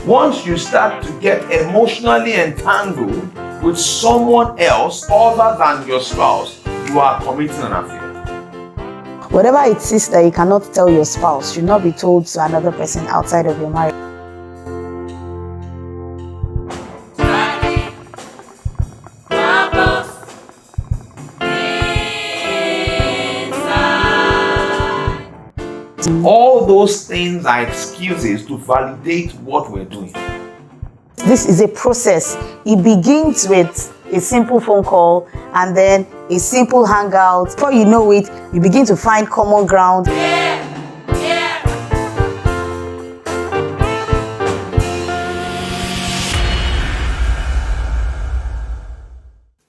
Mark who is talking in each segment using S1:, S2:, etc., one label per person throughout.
S1: Once you start to get emotionally entangled with someone else other than your spouse, you are committing an affair.
S2: Whatever it is that you cannot tell your spouse should not be told to another person outside of your marriage.
S1: All those things are excuses to validate what we're doing.
S2: This is a process. It begins with a simple phone call and then a simple hangout. Before you know it, you begin to find common ground.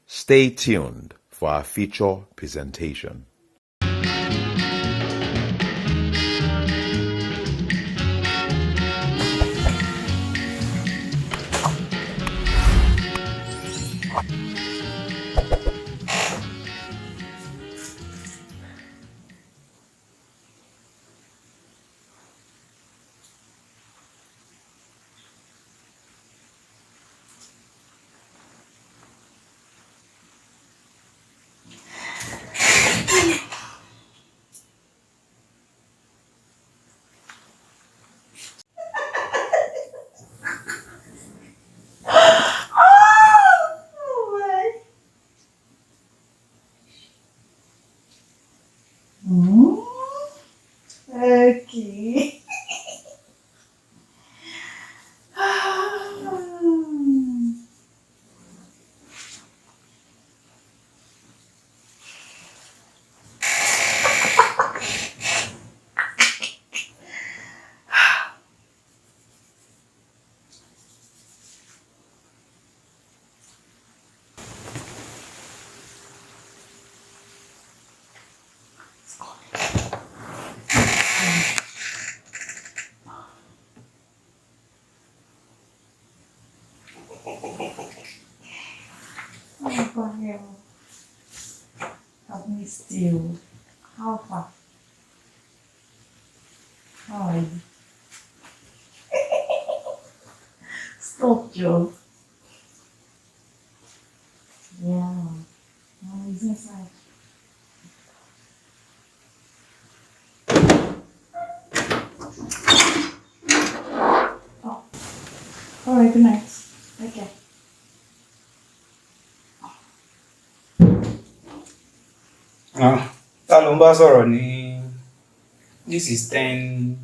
S1: Stay tuned for our feature presentation.
S2: Okay. I've missed you. How far? How are you? Stop, Joe. Yeah. He's inside. Oh. Alright, good night. Okay.
S3: Ta ló ń bá sọ̀rọ̀ ní this is 10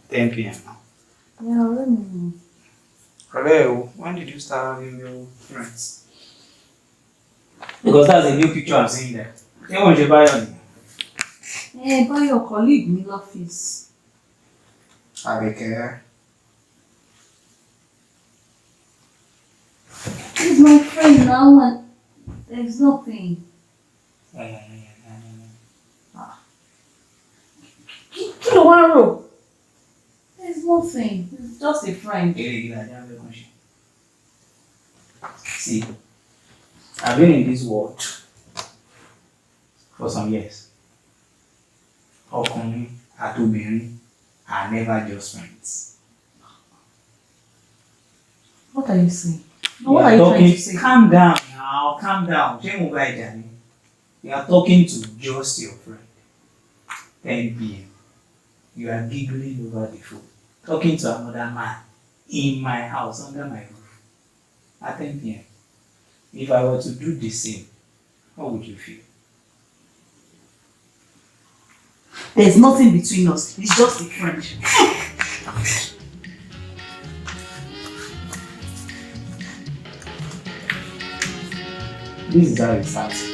S3: p.m. now.
S2: Yeah, really.
S3: Ọ̀rẹ́, when did you start having your friends? Because that's a new picture I'm seeing there. Ṣé wọ́n ṣe báyọ̀ ni?
S2: By your colleague in the office.
S3: Àbíkẹ́.
S2: He's my friend now and there's nothing. Tomorrow. There's nothing. It's just a friend.
S3: See, I've been in this world for some years. Ọkùnrin àti obìnrin are never just friends.
S2: What are you saying?
S3: No, what are you trying to say? Calm down now, calm down. You are talking to just your friend. 10 p.m. You are giggling over the phone, talking to another man in my house, under my roof, at 10 p.m. If I were to do the same, how would you feel?
S2: There's nothing between us. It's just a friendship.
S3: This is how it starts.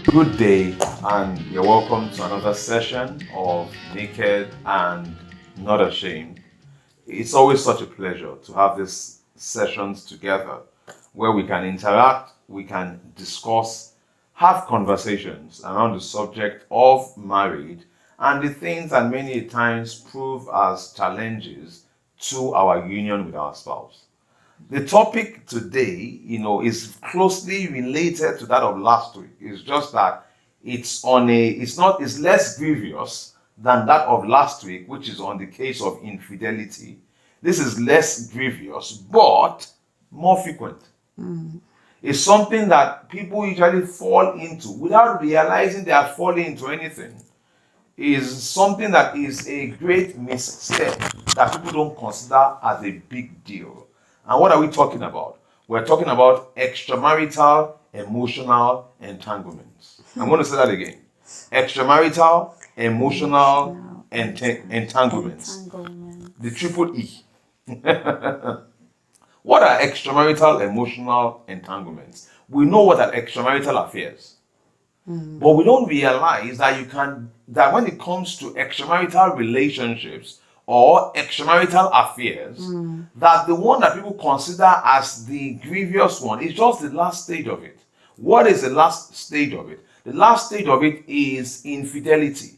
S1: Good day, and you're welcome to another session of Naked and Not Ashamed. It's always such a pleasure to have these sessions together where we can interact, we can discuss, have conversations around the subject of marriage and the things that many times prove as challenges to our union with our spouse. The topic today, is closely related to that of last week. It's just that it's less grievous than that of last week, which is on the case of infidelity. This is less grievous, but more frequent. It's something that people usually fall into without realizing they are falling into anything. Is something that is a great misstep that people don't consider as a big deal. And what are we talking about? We're talking about extramarital emotional entanglements. I'm going to say that again. Extramarital emotional entanglements. The triple E. What are extramarital emotional entanglements? We know what are extramarital affairs. But we don't realize that when it comes to extramarital relationships or extramarital affairs, that the one that people consider as the grievous one is just the last stage of it. What is the last stage of it? The last stage of it is infidelity.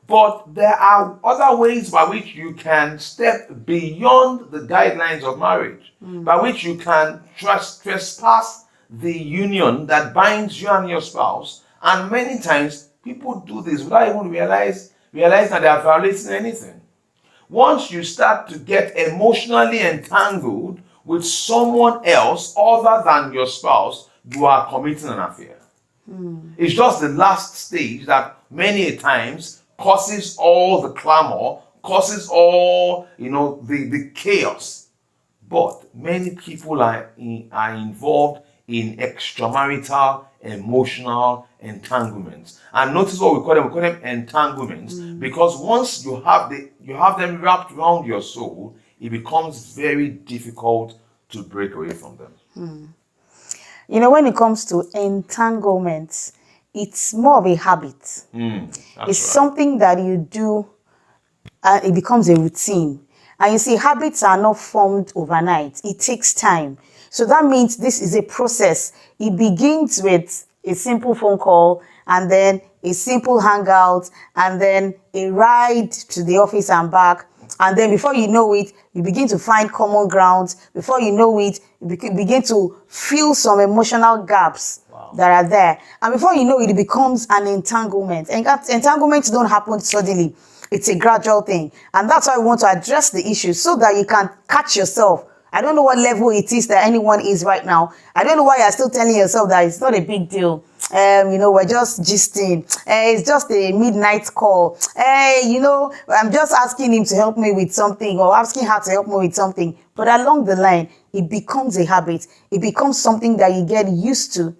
S1: But there are other ways by which you can step beyond the guidelines of marriage, by which you can trespass the union that binds you and your spouse. And many times people do this without even realize that they are violating anything. Once you start to get emotionally entangled with someone else other than your spouse, you are committing an affair. It's just the last stage that many times causes all the clamor, causes all the chaos. But many people are involved in extramarital emotional entanglements. And notice what we call them. We call them entanglements because once you have them wrapped around your soul, it becomes very difficult to break away from them.
S2: When it comes to entanglements, it's more of a habit. It's something that you do and it becomes a routine. And you see, habits are not formed overnight. It takes time. So that means this is a process. It begins with a simple phone call and then a simple hangout and then a ride to the office and back. And then before you know it, you begin to find common grounds. Before you know it, you begin to fill some emotional gaps that are there. And before you know it, it becomes an entanglement. And entanglements don't happen suddenly. It's a gradual thing. And that's why we want to address the issue so that you can catch yourself. I don't know what level it is that anyone is right now. I don't know why you're still telling yourself that it's not a big deal. We're just gisting. It's just a midnight call. I'm just asking him to help me with something or asking her to help me with something. But along the line, it becomes a habit. It becomes something that you get used to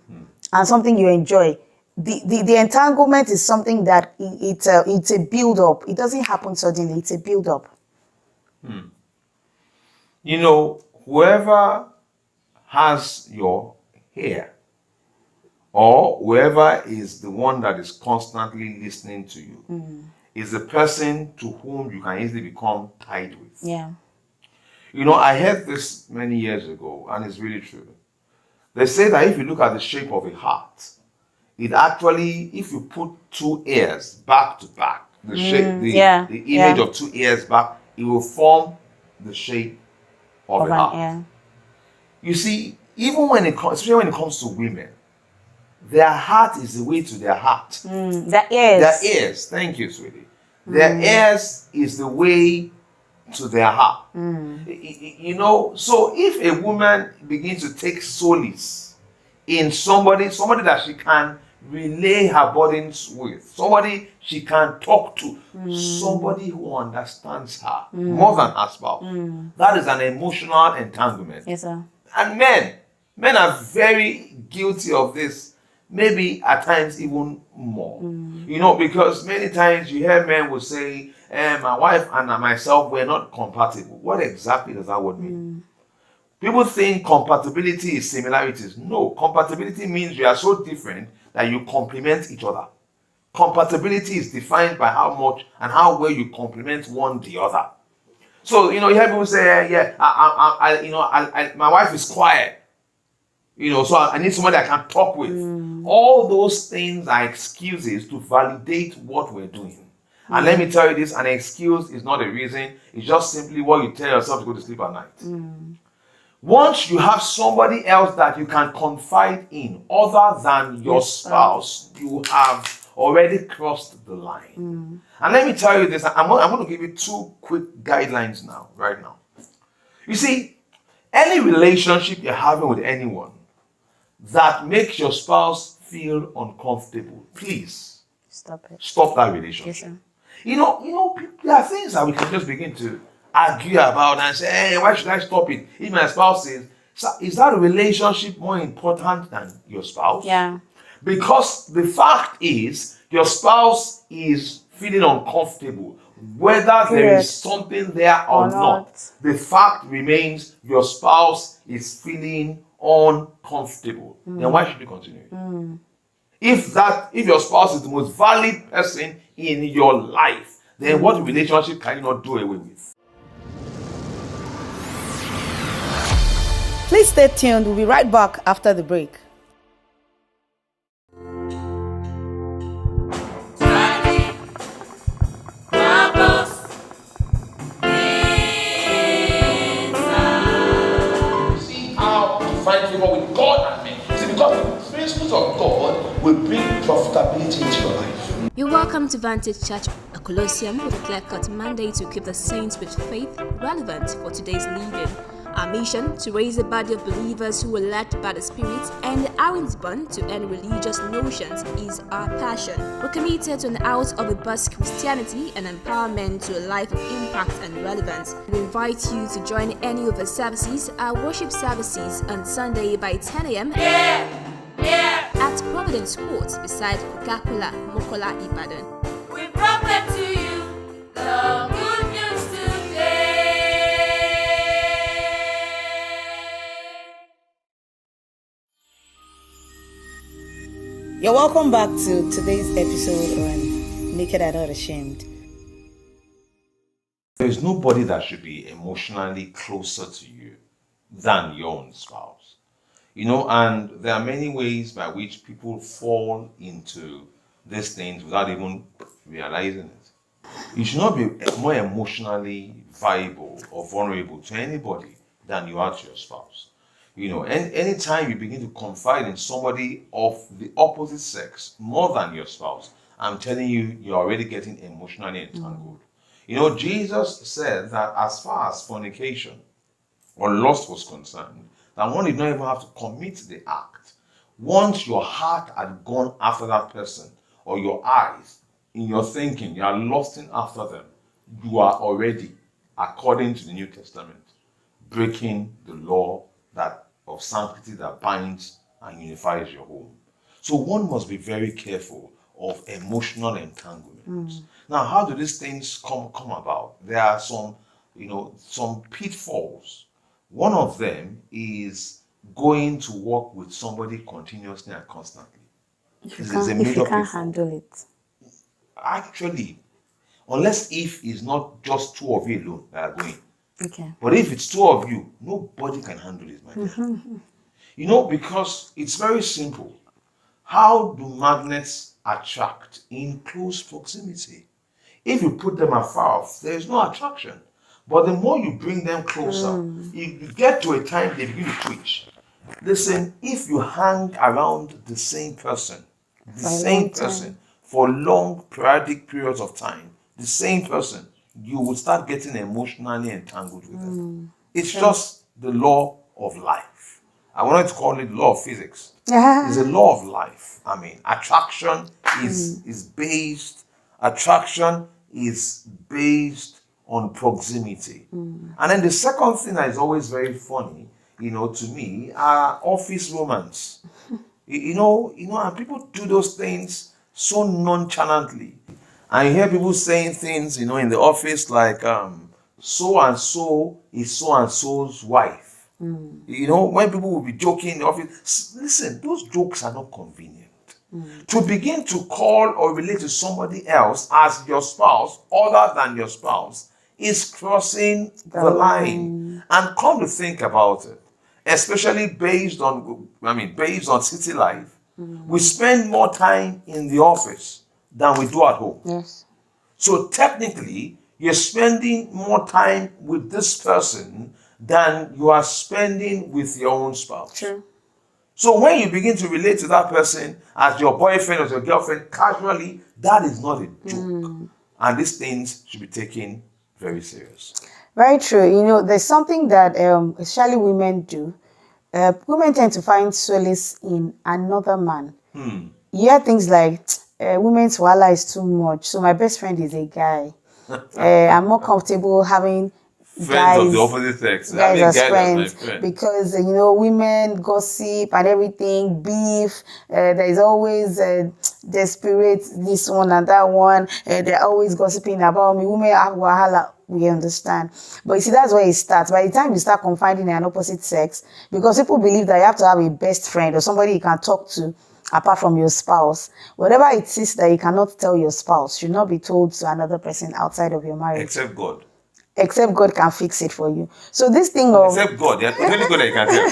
S2: and something you enjoy. The entanglement is something that it's a build-up. It doesn't happen suddenly. It's a build-up.
S1: Whoever has your hair or whoever is the one that is constantly listening to you is the person to whom you can easily become tied with.
S2: Yeah.
S1: I heard this many years ago and it's really true. They say that if you look at the shape of a heart, it actually, if you put two ears back to back, the shape, the image of two ears back, it will form the shape of a heart. You see, even when especially when it comes to women, their heart is the way to their heart.
S2: Their ears.
S1: Their ears. Thank you, sweetie. Their ears is the way to their heart. So if a woman begins to take solace in somebody that she can relay her burdens with, somebody she can talk to, somebody who understands her more than her spouse. That is an emotional entanglement.
S2: Yes, sir.
S1: And men are very guilty of this, maybe at times even more. Because many times you hear men will say, my wife and myself were not compatible. What exactly does that word mean? People think compatibility is similarities. No, compatibility means you are so different that you complement each other. Compatibility is defined by how much and how well you complement one the other. So, you hear people say, my wife is quiet. So I need somebody I can talk with. All those things are excuses to validate what we're doing. And let me tell you this, an excuse is not a reason. It's just simply what you tell yourself to go to sleep at night. Once you have somebody else that you can confide in other than your spouse, you have already crossed the line. And let me tell you this, I'm going to give you 2 quick guidelines now, right now. You see, any relationship you're having with anyone that makes your spouse feel uncomfortable, please
S2: Stop it.
S1: stop that relationship.
S2: Yes, sir.
S1: There are things that we can just begin to argue about and say, hey, why should I stop it? If my spouse says, is that relationship more important than your spouse?
S2: Yeah.
S1: Because the fact is, your spouse is feeling uncomfortable, whether there is something there or not. The fact remains, your spouse is feeling uncomfortable. Then why should you continue? If your spouse is the most valid person in your life, then what relationship can you not do away with?
S2: Please stay tuned. We'll be right back after the break.
S1: See how to find favor with God and men. See, because the principles of God will bring profitability into your life.
S4: You're welcome to Vantage Church, a Colosseum with a clear-cut mandate to keep the saints with faith relevant for today's living. Our mission, to raise a body of believers who are led by the Spirit and aren't bound to any religious notions, is our passion. We're committed to an out-of-the-box Christianity and empowerment to a life of impact and relevance. We invite you to join any of our services, our worship services on Sunday by 10 a.m. At Providence Court beside Coca-Cola, Mokola, Ibadan.
S5: We proclaim to you the good news today.
S2: You're welcome back to today's episode on Naked and Not Ashamed.
S1: There is nobody that should be emotionally closer to you than your own spouse. And there are many ways by which people fall into these things without even realizing it. You should not be more emotionally viable or vulnerable to anybody than you are to your spouse. And anytime you begin to confide in somebody of the opposite sex more than your spouse, I'm telling you, you're already getting emotionally entangled. Jesus said that as far as fornication or lust was concerned, that one did not even have to commit the act. Once your heart had gone after that person, or your eyes, in your thinking, you are lusting after them, you are already, according to the New Testament, breaking the law of sanctity that binds and unifies your home. So one must be very careful of emotional entanglements. Now, how do these things come about? There are some pitfalls. One of them is going to work with somebody continuously and constantly.
S2: If you can't handle it.
S1: Actually, unless if it's not just 2 of you alone that are going.
S2: Okay.
S1: But if it's 2 of you, nobody can handle it, my dear. Because it's very simple. How do magnets attract in close proximity? If you put them afar off, there is no attraction. But the more you bring them closer, you get to a time they begin to twitch. Listen, if you hang around the same person for long periodic periods of time, the same person, you will start getting emotionally entangled with them. It's just the law of life. I wanted to call it law of physics. It's a law of life. Attraction is based on proximity. And then the second thing that is always very funny, to me, are office romance. And people do those things so nonchalantly. And you hear people saying things, in the office like, so and so is so and so's wife. When people will be joking in the office, listen, those jokes are not convenient. To begin to call or relate to somebody else as your spouse, other than your spouse, is crossing the line. And come to think about it, especially based on city life, we spend more time in the office than we do at home.
S2: Yes.
S1: So technically, you're spending more time with this person than you are spending with your own spouse.
S2: True.
S1: So when you begin to relate to that person as your boyfriend or your girlfriend casually, that is not a joke. And these things should be taken very serious.
S2: Very true. You know, there's something that especially women do. Women tend to find solace in another man. You hear things like, women's wala is too much, so my best friend is a guy. I'm more comfortable having
S1: Friends of the opposite sex.
S2: guys as
S1: Guy
S2: friends,
S1: as my friend.
S2: because you know, women gossip and everything, beef. There is always desperate this one and that one. They're always gossiping about me. Women have wahala. We understand, but you see, that's where it starts. By the time you start confiding in an opposite sex, because people believe that you have to have a best friend or somebody you can talk to apart from your spouse. Whatever it is that you cannot tell your spouse should not be told to another person outside of your marriage.
S1: Except God.
S2: Except God can fix it for you. So this thing of
S1: Except God. It's only God that you can tell.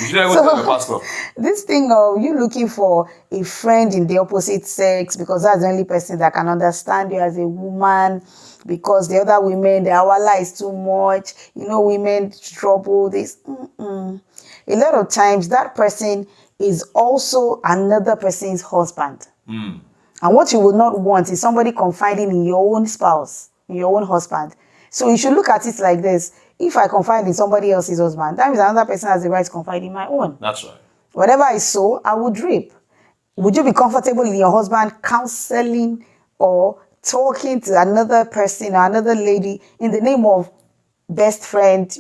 S1: You should go tell the pastor.
S2: this thing of you looking for a friend in the opposite sex because that's the only person that can understand you as a woman, because the other women, their wala is too much. You know, women trouble this. A lot of times that person is also another person's husband. And what you would not want is somebody confiding in your own spouse, in your own husband. So you should look at it like this. If I confide in somebody else's husband, that means another person has the right to confide in my own.
S1: That's right.
S2: Whatever I sow, I would reap. Would you be comfortable in your husband counseling or talking to another person or another lady in the name of best friend?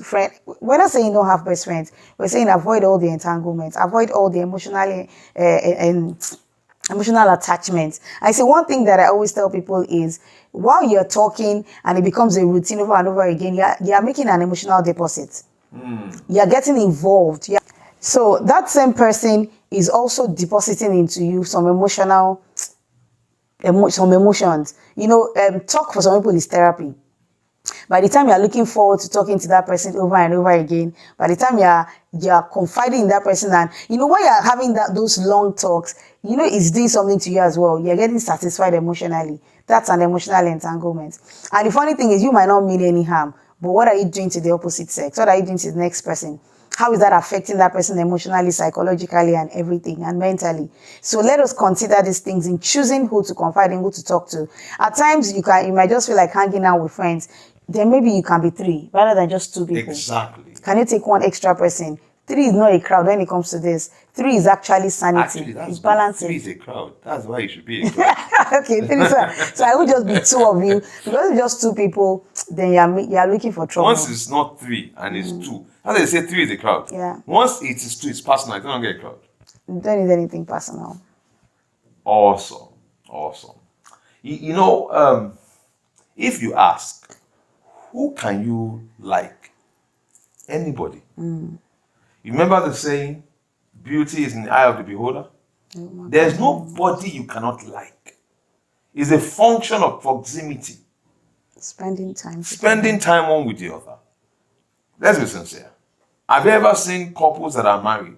S2: We're not saying don't have best friends. We're saying avoid all the entanglements, avoid all the emotional attachments. I say one thing that I always tell people is, while you're talking and it becomes a routine over and over again, you're making an emotional deposit. You're getting involved. So that same person is also depositing into you some emotions. You know, talk for some people is therapy. By the time you're looking forward to talking to that person over and over again, by the time you're confiding in that person, and you know, when you're having those long talks, you know, it's doing something to you as well. You're getting satisfied emotionally. That's an emotional entanglement. And the funny thing is, you might not mean any harm, but what are you doing to the opposite sex? What are you doing to the next person? How is that affecting that person emotionally, psychologically, and everything, and mentally? So let us consider these things in choosing who to confide in, who to talk to. At times, you might just feel like hanging out with friends. Then maybe you can be 3 rather than just 2 people.
S1: Exactly.
S2: Can you take one extra person? 3 is not a crowd when it comes to this. 3 is actually sanity.
S1: Actually, that's
S2: it's balancing.
S1: 3 is a crowd. That's why you should be a crowd.
S2: Okay, 3 so I would just be 2 of you. Because it's just 2 people, then you're looking for trouble.
S1: Once it's not 3 and it's 2, as they say, 3 is a crowd.
S2: Yeah.
S1: Once it is 2, it's personal. You don't get a crowd.
S2: You don't need anything personal.
S1: Awesome. You know, if you ask, who can you like? Anybody. You remember the saying, beauty is in the eye of the beholder? There's nobody you cannot like. It's a function of proximity.
S2: Spending time
S1: one with the other. Let's be sincere. Have you ever seen couples that are married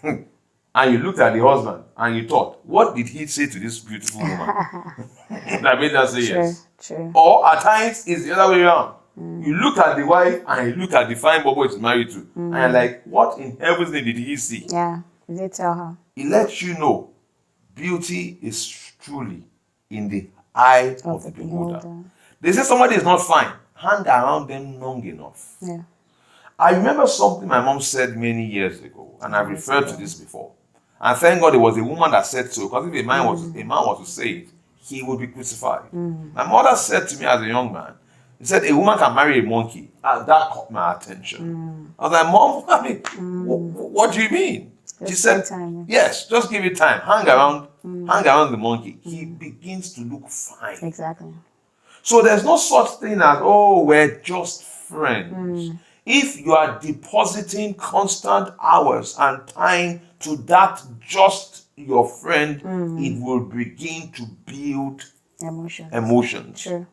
S1: and you looked at the husband and you thought, what did he say to this beautiful woman that made her say yes?
S2: True.
S1: Or at times it's the other way around. You look at the wife and you look at the fine boy he's married to, and you're like, what in heaven's name did he see?
S2: Yeah, they tell her.
S1: It lets you know beauty is truly in the eye of the beholder. They say somebody is not fine, hang around them long enough.
S2: Yeah.
S1: I remember something my mom said many years ago, and I've referred to this before. And thank God it was a woman that said so, because if a man was to say it, he would be crucified. My mother said to me as a young man, he said, a woman can marry a monkey. That caught my attention. I was like, Mom, I mean, what do you mean? She said, yes, just give it time. Hang around the monkey. He begins to look fine.
S2: Exactly.
S1: So there's no such thing as, oh, we're just friends. If you are depositing constant hours and time to that just your friend, it will begin to build emotions.
S2: Sure.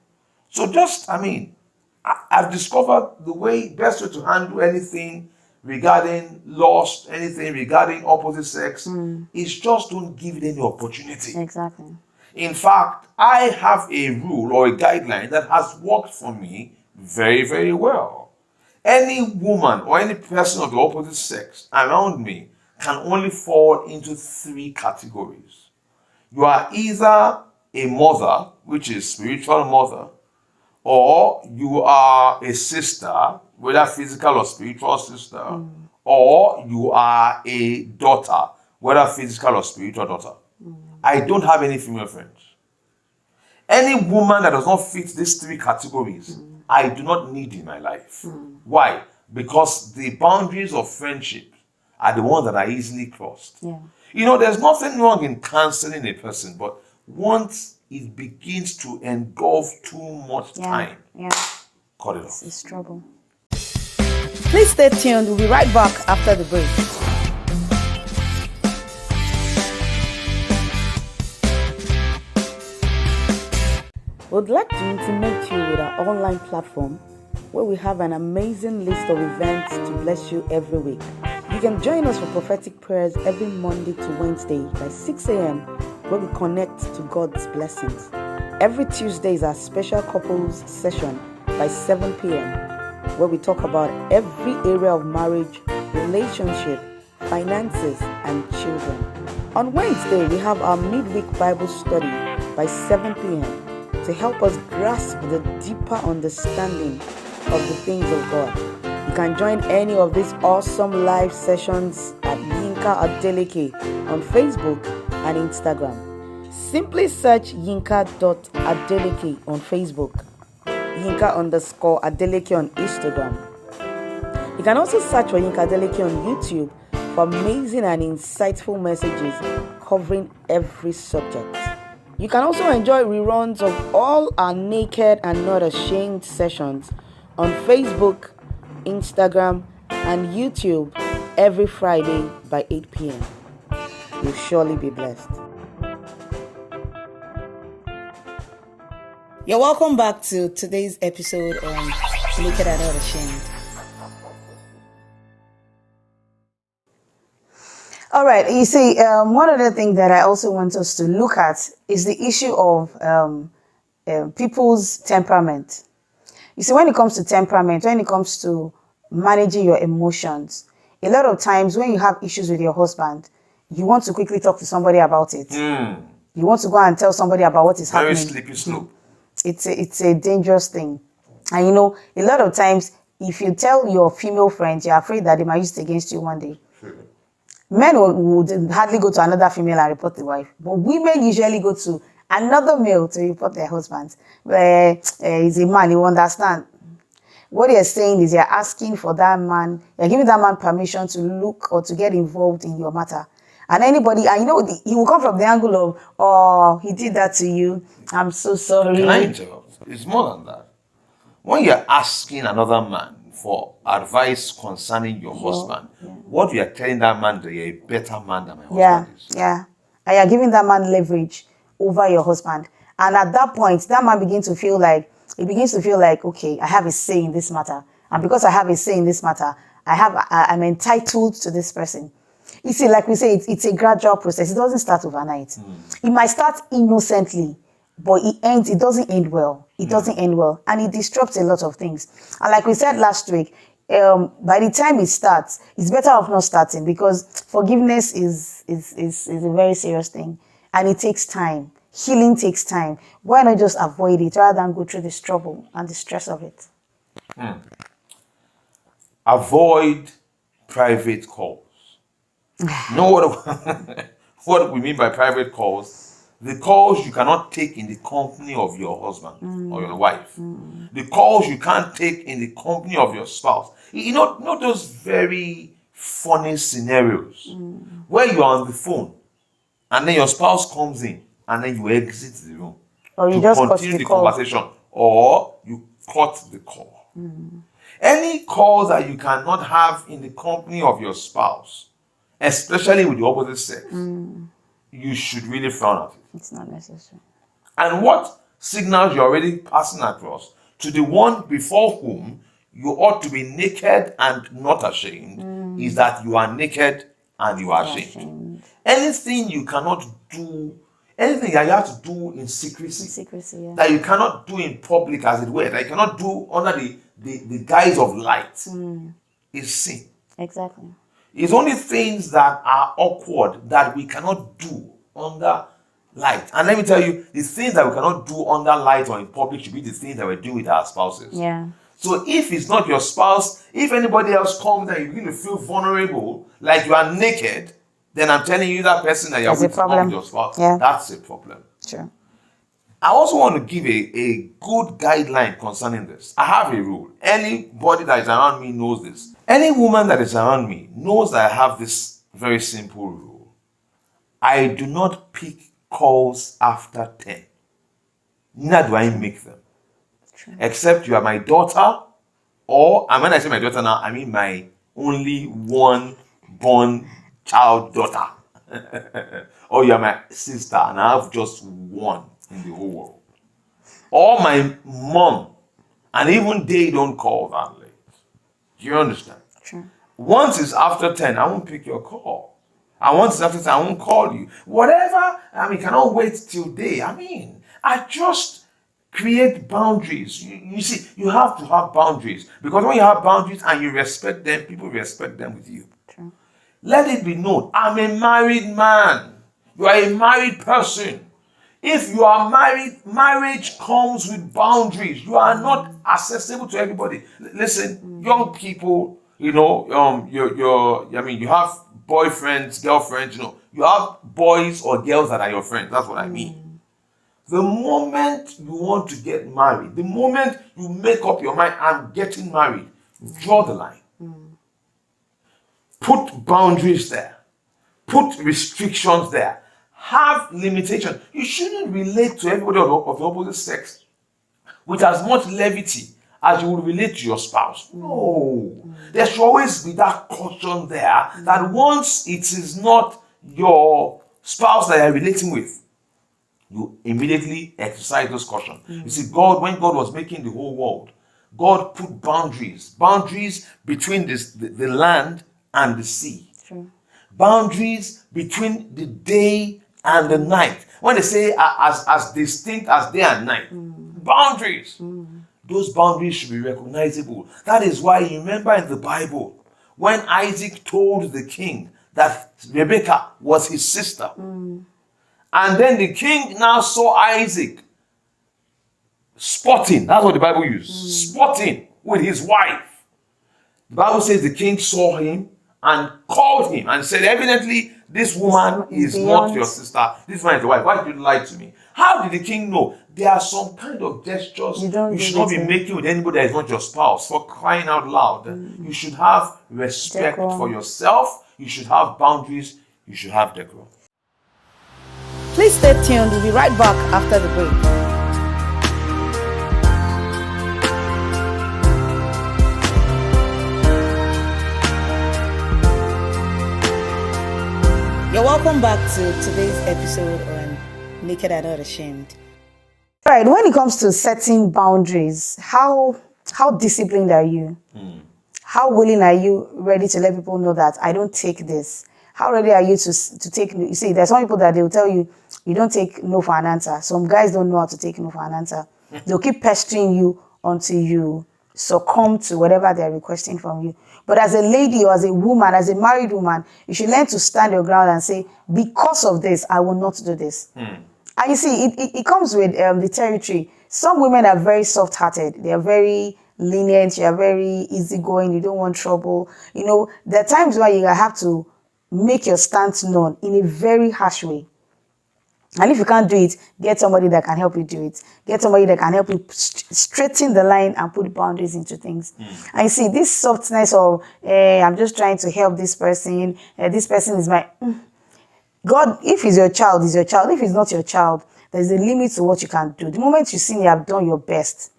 S1: So just, I've discovered the best way to handle anything regarding lust, anything regarding opposite sex, is just don't give it any opportunity.
S2: Exactly.
S1: In fact, I have a rule or a guideline that has worked for me very, very well. Any woman or any person of the opposite sex around me can only fall into 3 categories. You are either a mother, which is spiritual mother, or you are a sister, whether physical or spiritual sister, or you are a daughter, whether physical or spiritual daughter. I don't have any female friends. Any woman that does not fit these 3 categories, I do not need in my life. Why? Because the boundaries of friendship are the ones that are easily crossed.
S2: Yeah.
S1: You know, there's nothing wrong in canceling a person, but once it begins to engulf too much time, cut it off.
S2: It's trouble. Please stay tuned. We'll be right back after the break. We'd like to intimate you with our online platform where we have an amazing list of events to bless you every week. You can join us for prophetic prayers every Monday to Wednesday by 6 a.m. where we connect to God's blessings. Every Tuesday is our special couples session by 7 p.m. where we talk about every area of marriage, relationship, finances, and children. On Wednesday, we have our midweek Bible study by 7 p.m. to help us grasp the deeper understanding of the things of God. You can join any of these awesome live sessions at Yinka Adeleke on Facebook and Instagram. Simply search yinka.adeleke on Facebook, Yinka_Adeleke on Instagram. You can also search for Yinka Adeleke on YouTube for amazing and insightful messages covering every subject. You can also enjoy reruns of all our Naked and Not Ashamed sessions on Facebook, Instagram, and YouTube every Friday by 8 p.m. You'll surely be blessed. You're welcome back to today's episode on Naked and Not Ashamed. All right, you see, one other thing that I also want us to look at is the issue of people's temperament. You see, when it comes to temperament, when it comes to managing your emotions, a lot of times when you have issues with your husband, you want to quickly talk to somebody about it. You want to go and tell somebody about what is happening.
S1: Very slippery slope.
S2: It's a dangerous thing. And you know, a lot of times, if you tell your female friends, you're afraid that they might use it against you one day. Men would hardly go to another female and report the wife. But women usually go to another male to report their husbands. He's a man, you understand. What you're saying is you're asking for that man, you're giving that man permission to look or to get involved in your matter. And anybody, and you know, he will come from the angle of, oh, he did that to you. I'm so sorry.
S1: Can I interrupt? It's more than that. When you're asking another man for advice concerning your husband, what you are telling that man that you're a better man than my husband is.
S2: Yeah. And you're giving that man leverage over your husband. And at that point, that man begins to feel like, okay, I have a say in this matter. And because I have a say in this matter, I'm entitled to this person. You see, like we say, it's a gradual process. It doesn't start overnight. It might start innocently, but it doesn't end well. It doesn't end well. And it disrupts a lot of things. And like we said last week, by the time it starts, it's better off not starting, because forgiveness is a very serious thing. And it takes time. Healing takes time. Why not just avoid it rather than go through this trouble and the stress of it?
S1: Avoid private calls. You know what we mean by private calls? The calls you cannot take in the company of your husband or your wife. The calls you can't take in the company of your spouse. You know those very funny scenarios where you are on the phone and then your spouse comes in and then you exit the room.
S2: Or you
S1: to
S2: just
S1: continue the conversation, or you cut the call. Any calls that you cannot have in the company of your spouse, especially with the opposite sex, you should really frown at it.
S2: It's not necessary.
S1: And what signals you're already passing across to the one before whom you ought to be naked and not ashamed is that you are naked and you are ashamed. Anything you cannot do, anything that you have to do in secrecy,
S2: Yeah.
S1: that you cannot do in public, as it were, that you cannot do under the guise of light is sin.
S2: Exactly.
S1: It's only things that are awkward that we cannot do under light. And let me tell you, the things that we cannot do under light or in public should be the things that we do with our spouses.
S2: Yeah.
S1: So if it's not your spouse, if anybody else comes and you begin to feel vulnerable, like you are naked, then I'm telling you that person that you're
S2: That's a
S1: with, not
S2: problem.
S1: with your spouse,
S2: Yeah.
S1: that's a problem.
S2: Sure.
S1: I also want to give a good guideline concerning this. I have a rule. Anybody that is around me knows this. Any woman that is around me knows that I have this very simple rule. I do not pick calls after 10. Neither do I make them.
S2: True.
S1: Except you are my daughter, or, and when I say my daughter now, I mean my only one born child daughter. Or you are my sister, and I have just one in the whole world. Or my mom, and even they don't call that late. Do you understand?
S2: True.
S1: Once it's after 10, I won't pick your call. And once it's after 10, I won't call you. Whatever, cannot wait till day. I just create boundaries. You see, you have to have boundaries. Because when you have boundaries and you respect them, people respect them with you.
S2: True.
S1: Let it be known, I'm a married man. You are a married person. If you are married, marriage comes with boundaries. You are not accessible to everybody. Listen, young people, you have boyfriends, girlfriends, you have boys or girls that are your friends. That's what I mean. The moment you want to get married, the moment you make up your mind, I'm getting married, draw the line. Put boundaries there. Put restrictions there. Have limitations. You shouldn't relate to everybody of the opposite sex with as much levity as you would relate to your spouse. No. There should always be that caution there that once it is not your spouse that you're relating with, you immediately exercise those caution. You see, when God was making the whole world, God put boundaries between the land and the sea.
S2: True.
S1: Boundaries between the day and the night. When they say as distinct as day and night, boundaries. Those boundaries should be recognizable. That is why you remember in the Bible, when Isaac told the king that Rebekah was his sister, and then the king now saw Isaac spotting, that's what the Bible uses, spotting with his wife. The Bible says the king saw him and called him and said, evidently, this woman is not your sister. This one is the wife. Why did you lie to me? How did the king know? There are some kind of gestures you should not be making with anybody that is not your spouse. For crying out loud. You should have respect for yourself. You should have boundaries. You should have decorum.
S2: Please stay tuned. We'll be right back after the break. You're welcome back to today's episode on Naked and Not Ashamed. All right, when it comes to setting boundaries, how disciplined are you? How willing are you ready to let people know that I don't take this? How ready are you to take, you see, there's some people that they will tell you, you don't take no for an answer. Some guys don't know how to take no for an answer. They'll keep pestering you until you succumb to whatever they're requesting from you. But as a lady or as a woman, as a married woman, you should learn to stand your ground and say, because of this, I will not do this. And you see, it comes with the territory. Some women are very soft-hearted. They are very lenient. You are very easygoing. You don't want trouble. There are times where you have to make your stance known in a very harsh way. And if you can't do it, get somebody that can help you do it. Get somebody that can help you straighten the line and put boundaries into things. And you see, this softness of, I'm just trying to help this person. This person is my... God, if he's your child, he's your child. If he's not your child, there's a limit to what you can do. The moment you see you have done your best,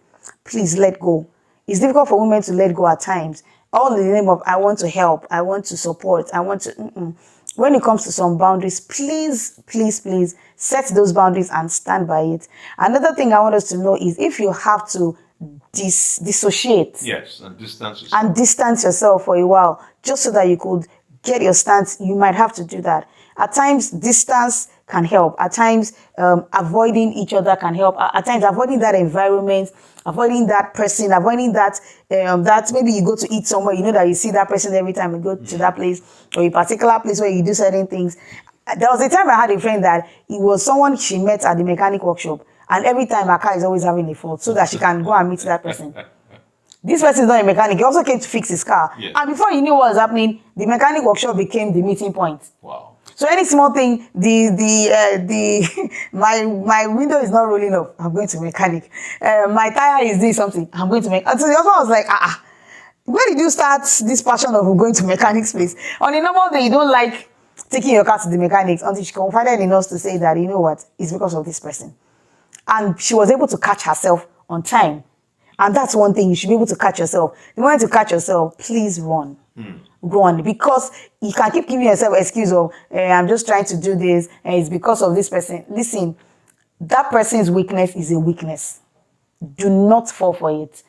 S2: please let go. It's difficult for women to let go at times. All in the name of, I want to help, I want to support, I want to... When it comes to some boundaries, please, please, please set those boundaries and stand by it. Another thing I want us to know is if you have to dissociate.
S1: Yes, and distance yourself.
S2: And distance yourself for a while, just so that you could get your stance, you might have to do that. At times, distance can help. At times, avoiding each other can help. At times, avoiding that environment, avoiding that person, avoiding that that maybe you go to eat somewhere, you know that you see that person every time you go to that place, or a particular place where you do certain things. There was a time I had a friend that it was someone she met at the mechanic workshop, and every time her car is always having a fault, so that she can go and meet that person. This person is not a mechanic. He also came to fix his car.
S1: Yes.
S2: And before you knew what was happening, the mechanic workshop became the meeting point.
S1: Wow.
S2: So any small thing, my window is not rolling up, I'm going to mechanic. My tire is doing something, I'm going to mechanic. And so the other one was like, where did you start this passion of going to mechanic's place? On a normal day, you don't like taking your car to the mechanics, until she confided in us to say that, you know what, it's because of this person. And she was able to catch herself on time. And that's one thing, you should be able to catch yourself. The moment you catch yourself, please run. Run. Because you can keep giving yourself excuse of, I'm just trying to do this, and it's because of this person. Listen, that person's weakness is a weakness. Do not fall for it.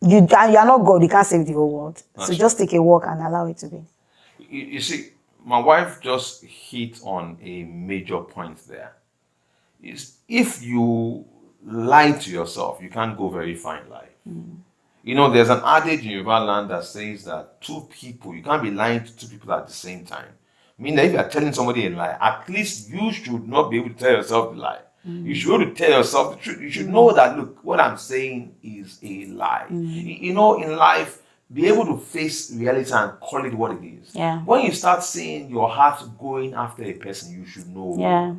S2: You are not God, you can't save the whole world. So just take a walk and allow it to be.
S1: You see, my wife just hit on a major point there. If you lie to yourself, you can't go very far in life. You know, there's an adage in Yoruba land that says that two people, you can't be lying to two people at the same time. Meaning that if you're telling somebody a lie, at least you should not be able to tell yourself the lie. You should be able to tell yourself the truth. You should know that, look, what I'm saying is a lie. You know, in life, be able to face reality and call it what it is.
S2: Yeah.
S1: When you start seeing your heart going after a person, you should know.
S2: Yeah.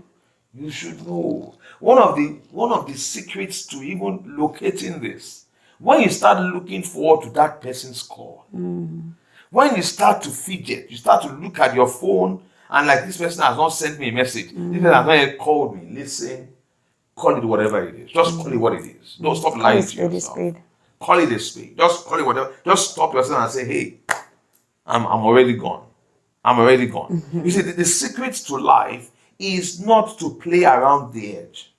S1: You should know. One of the secrets to even locating this, when you start looking forward to that person's call, when you start to fidget, you start to look at your phone and like, this person has not sent me a message, this person has not yet called me. Listen, call it whatever it is. Just call it what it is. Don't stop lying to yourself. Call it a spade. Just call it whatever. Just stop yourself and say, hey, I'm already gone. I'm already gone. You see, the secret to life is not to play around the edge.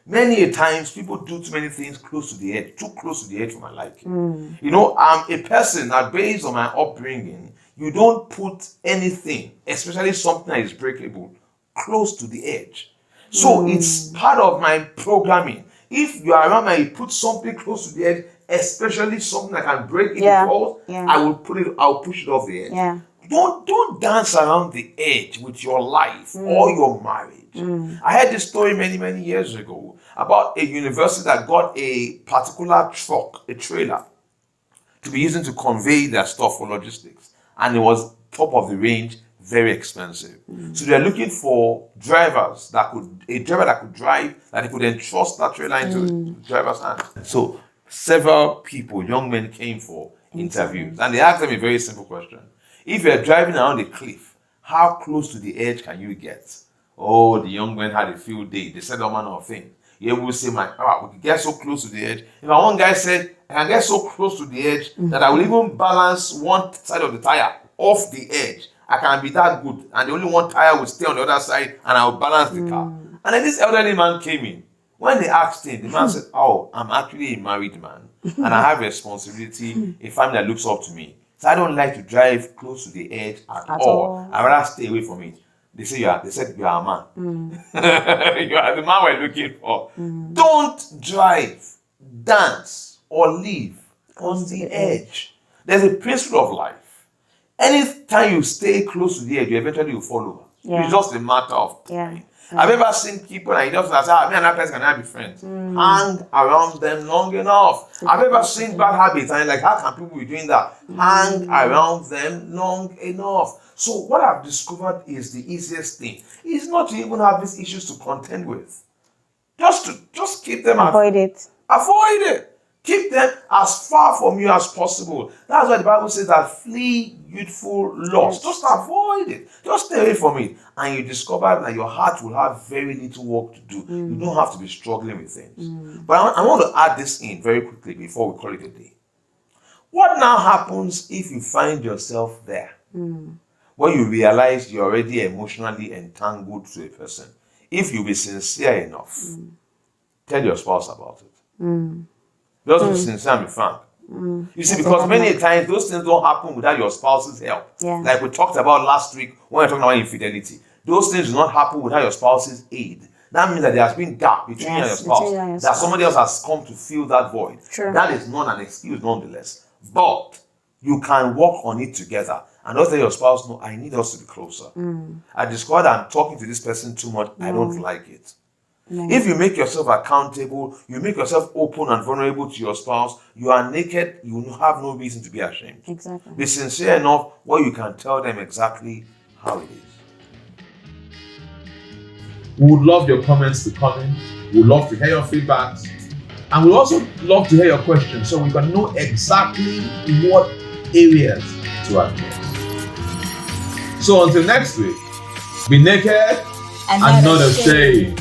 S1: Many a times people do too many things close to the edge, too close to the edge for my liking. You know, I'm a person that based on my upbringing, you don't put anything, especially something that is breakable, close to the edge. So it's part of my programming. If you are around and you put something close to the edge, especially something that can break it falls, I'll push it off the edge.
S2: Yeah.
S1: Don't dance around the edge with your life or your marriage. I heard this story many years ago about a university that got a particular truck, a trailer, to be used to convey their stuff for logistics. And it was top of the range, very expensive. So they're looking for drivers that could drive, that they could entrust that trailer into the driver's hand. So several people, young men, came for interviews. And they asked them a very simple question. If you're driving around a cliff, how close to the edge can you get? Oh, the young men had a field day. They said all manner of things. You will say, we can get so close to the edge. If one guy said, I can get so close to the edge that I will even balance one side of the tire off the edge. I can be that good. And the only one tire will stay on the other side and I will balance the car. And then this elderly man came in. When they asked him, the man said, I'm actually a married man. And I have responsibility, a family that looks up to me. So I don't like to drive close to the edge at all. I'd rather stay away from it. They said you are a man. You are the man we're looking for. Don't drive, dance, or live on the edge. There's a principle of life. Anytime you stay close to the edge, you eventually will fall over. It's just a matter of time. I've ever seen people and you just say, me and that person can be friends. Hang around them long enough. I've ever seen bad habits and you're like, how can people be doing that? Hang around them long enough. So what I've discovered is the easiest thing is not to even have these issues to contend with. Just keep them
S2: Avoid it.
S1: Avoid it. Keep them as far from you as possible. That's why the Bible says that flee youthful lust. Just avoid it. Just stay away from it. And you discover that your heart will have very little work to do. You don't have to be struggling with things. But I want to add this in very quickly before we call it a day. What now happens if you find yourself there? When you realize you're already emotionally entangled to a person. If you be sincere enough, tell your spouse about it. Just be sincere and be frank. You see, because many times those things don't happen without your spouse's help. Like we talked about last week when we were talking about infidelity. those things do not happen without your spouse's aid, that means that there has been gap between you and your spouse.
S2: between you and your
S1: That
S2: spouse.
S1: somebody else has come to fill that void.
S2: True.
S1: That is not an excuse nonetheless. But you can work on it together. And also let your spouse know, I need us to be closer. I discovered I'm talking to this person too much. I don't like it. If you make yourself accountable, you make yourself open and vulnerable to your spouse, you are naked, you have no reason to be ashamed.
S2: Exactly.
S1: Be sincere enough where you can tell them exactly how it is. We would love your comments to come in. We would love to hear your feedbacks. And we'd also love to hear your questions so we can know exactly what areas to address. So until next week, be naked and not ashamed.